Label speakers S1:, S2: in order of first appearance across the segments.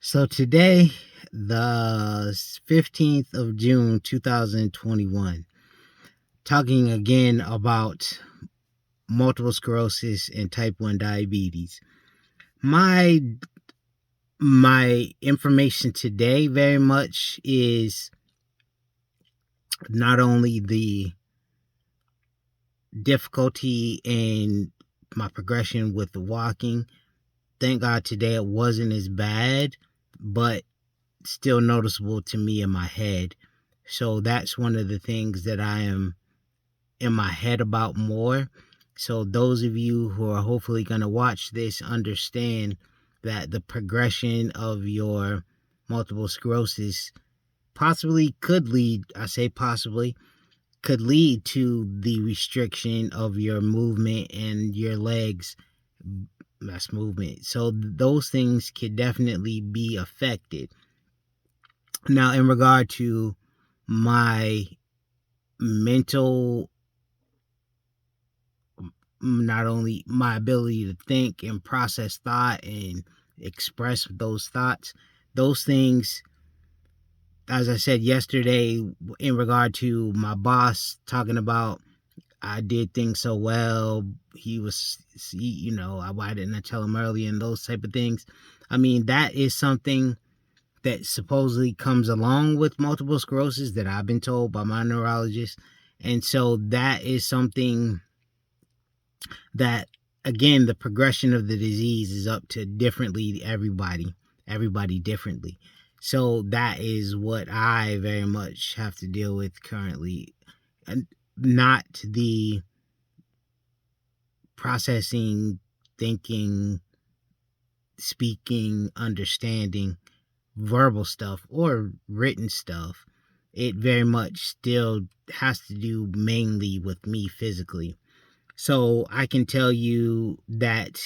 S1: So today, the 15th of June, 2021, talking again about multiple sclerosis and type 1 diabetes. My my information today very much is not only the difficulty in my progression with the walking. Thank God today it wasn't as bad, but still noticeable to me in my head. So that's one of the things that I am in my head about more. So those of you who are hopefully going to watch this understand that the progression of your multiple sclerosis possibly could lead, I say possibly, could lead to the restriction of your movement and your legs. That's movement. So those things could definitely be affected. Now, in regard to my mental, not only my ability to think and process thought and express those thoughts, those things, as I said yesterday, in regard to my boss talking about I did things so well, why didn't I tell him earlier, and those type of things. I mean, that is something that supposedly comes along with multiple sclerosis that I've been told by my neurologist. And so that is something that, again, the progression of the disease is up to differently everybody differently. So that is what I very much have to deal with currently, and not the processing, thinking, speaking, understanding, verbal stuff or written stuff. It very much still has to do mainly with me physically. So I can tell you that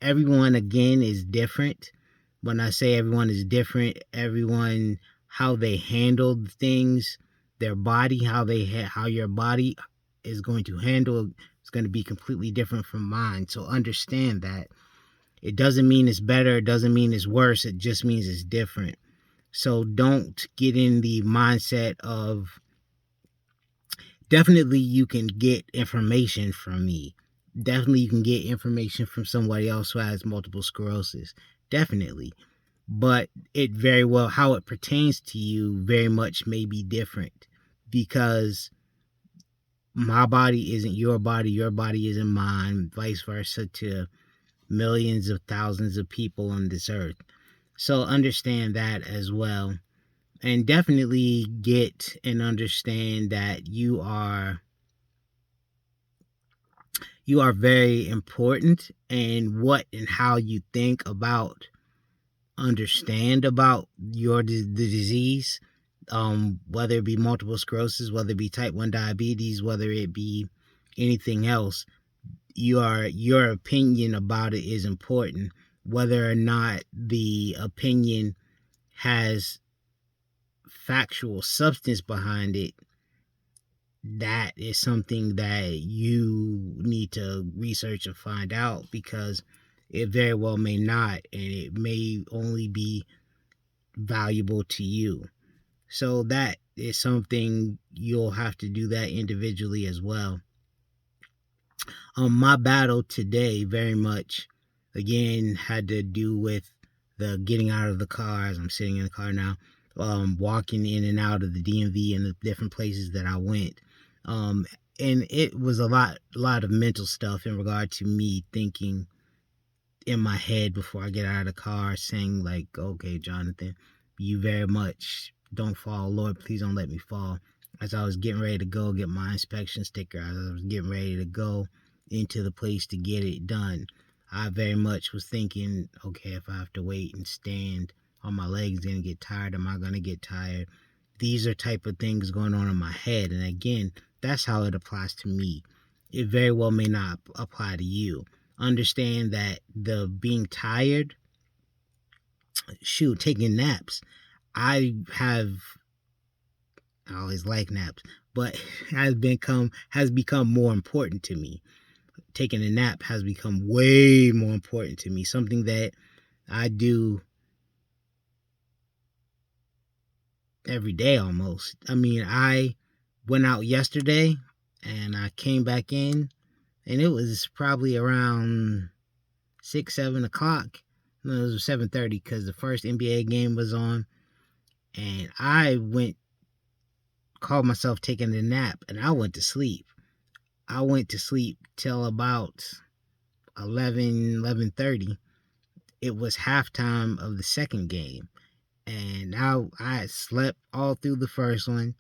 S1: everyone, again, is different. When I say everyone is different, everyone, how they handle things, their body, how your body is going to handle, is going to be completely different from mine. So understand that. It doesn't mean it's better. It doesn't mean it's worse. It just means it's different. So don't get in the mindset of, definitely you can get information from me. Definitely you can get information from somebody else who has multiple sclerosis. Definitely. But it very well, how it pertains to you very much may be different, because my body isn't your body isn't mine, vice versa to millions of thousands of people on this earth. So understand that as well. And definitely get and understand that you are very important, and what and how you think about, understand about the disease, whether it be multiple sclerosis, whether it be type 1 diabetes, whether it be anything else. Your opinion about it is important. Whether or not the opinion has factual substance behind it, that is something that you need to research and find out, because it very well may not, and it may only be valuable to you. So that is something you'll have to do that individually as well. My battle today very much, again, had to do with the getting out of the car, as I'm sitting in the car now, walking in and out of the DMV and the different places that I went. And it was a lot of mental stuff in regard to me thinking in my head before I get out of the car, saying like, okay, Jonathan, you very much don't fall. Lord, please don't let me fall. As I was getting ready to go get my inspection sticker, as I was getting ready to go into the place to get it done, I very much was thinking, okay, if I have to wait and stand, are my legs going to get tired? Am I going to get tired? These are type of things going on in my head. And again, that's how it applies to me. It very well may not apply to you. Understand that the being tired, taking naps. I always like naps, but has become more important to me. Taking a nap has become way more important to me. Something that I do every day almost. I mean, I went out yesterday and I came back in, and it was probably around 6, 7 o'clock. No, it was 7:30 because the first NBA game was on, and I went called myself taking a nap, and I went to sleep. I went to sleep till about 11:30. It was halftime of the second game, and I slept all through the first one,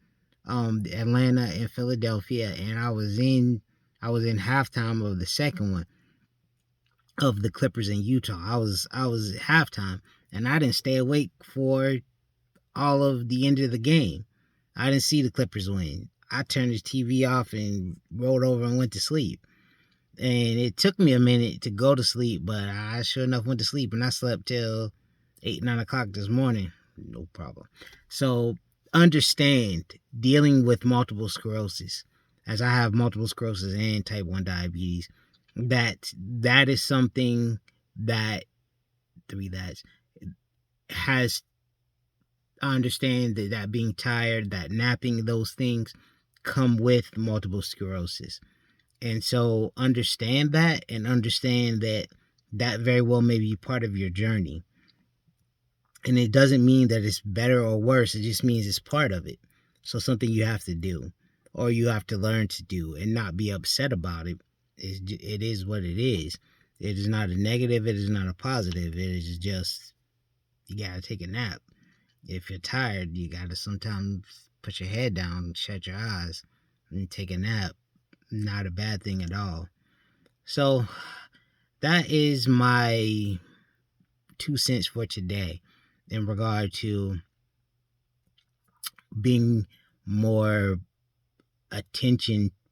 S1: Atlanta and Philadelphia, and I was in halftime of the second one of the Clippers in Utah. I was at halftime, and I didn't stay awake for all of the end of the game. I didn't see the Clippers win. I turned the TV off and rolled over and went to sleep. And it took me a minute to go to sleep, but I sure enough went to sleep, and I slept till 8, 9 o'clock this morning. No problem. So understand, dealing with multiple sclerosis, as I have multiple sclerosis and type 1 diabetes, that is something that has, I understand that being tired, that napping, those things come with multiple sclerosis. And so understand that, and understand that very well may be part of your journey. And it doesn't mean that it's better or worse. It just means it's part of it. So something you have to do, or you have to learn to do, and not be upset about it. It is what it is. It is not a negative. It is not a positive. It is just, you got to take a nap. If you're tired, you got to sometimes put your head down, shut your eyes, and take a nap. Not a bad thing at all. So that is my 2 cents for today in regard to being more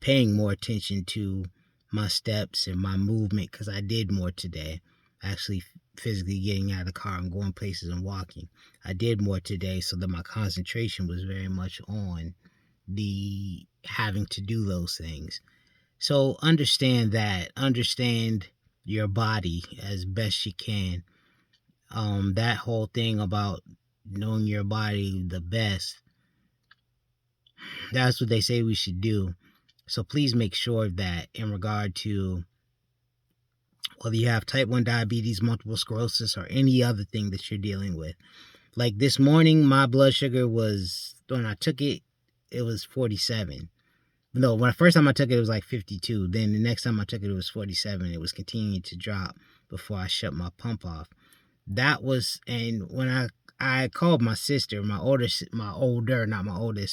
S1: paying more attention to my steps and my movement, because I did more today. Actually, physically getting out of the car and going places and walking. I did more today, so that my concentration was very much on the having to do those things. So understand that. Understand your body as best you can. That whole thing about knowing your body the best, that's what they say we should do. So please make sure that in regard to whether you have type 1 diabetes, multiple sclerosis, or any other thing that you're dealing with. Like this morning, my blood sugar was, when I took it, it was 47. No, when the first time I took it, it was like 52. Then the next time I took it, it was 47. It was continuing to drop before I shut my pump off. That was, and when I called my sister, not my oldest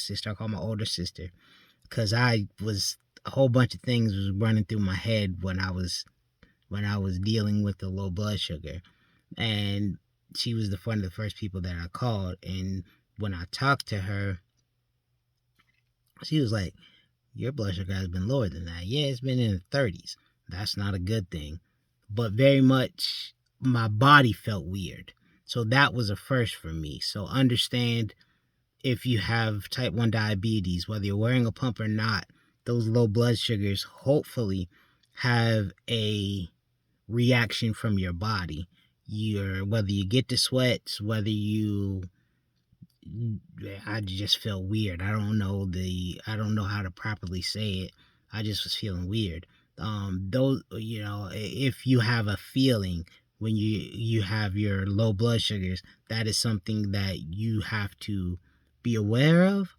S1: sister, I called my older sister, because a whole bunch of things was running through my head when I was dealing with the low blood sugar. And she was one of the first people that I called. And when I talked to her, she was like, your blood sugar has been lower than that. Yeah, it's been in the 30s. That's not a good thing. But very much my body felt weird. So that was a first for me. So understand, if you have type 1 diabetes, whether you're wearing a pump or not, those low blood sugars hopefully have a reaction from your body. Whether you get the sweats, I just feel weird. I don't know how to properly say it. I just was feeling weird. If you have a feeling when you have your low blood sugars, that is something that you have to be aware of,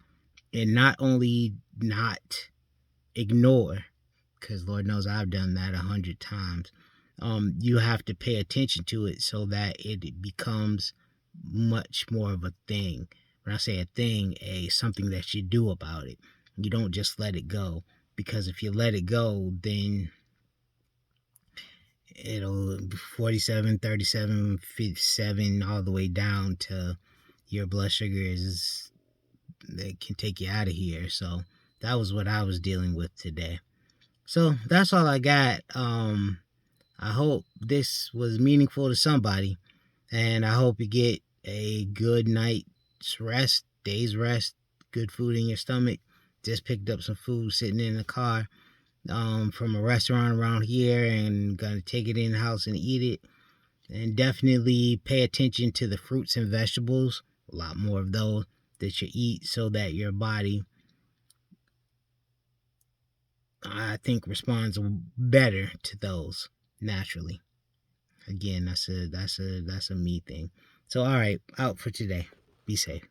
S1: and not only not ignore, because Lord knows I've done that 100 times. You have to pay attention to it so that it becomes much more of a thing. When I say a thing, something that you do about it. You don't just let it go, because if you let it go, then it'll 47, 37, 57, all the way down to your blood sugar that can take you out of here. So that was what I was dealing with today. So that's all I got. I hope this was meaningful to somebody, and I hope you get a good night's rest, day's rest, good food in your stomach. Just picked up some food sitting in the car from a restaurant around here, and gonna take it in the house and eat it. And definitely pay attention to the fruits and vegetables, a lot more of those. that you eat so that your body, I think, responds better to those naturally. Again, that's a me thing. So all right, out for today. Be safe.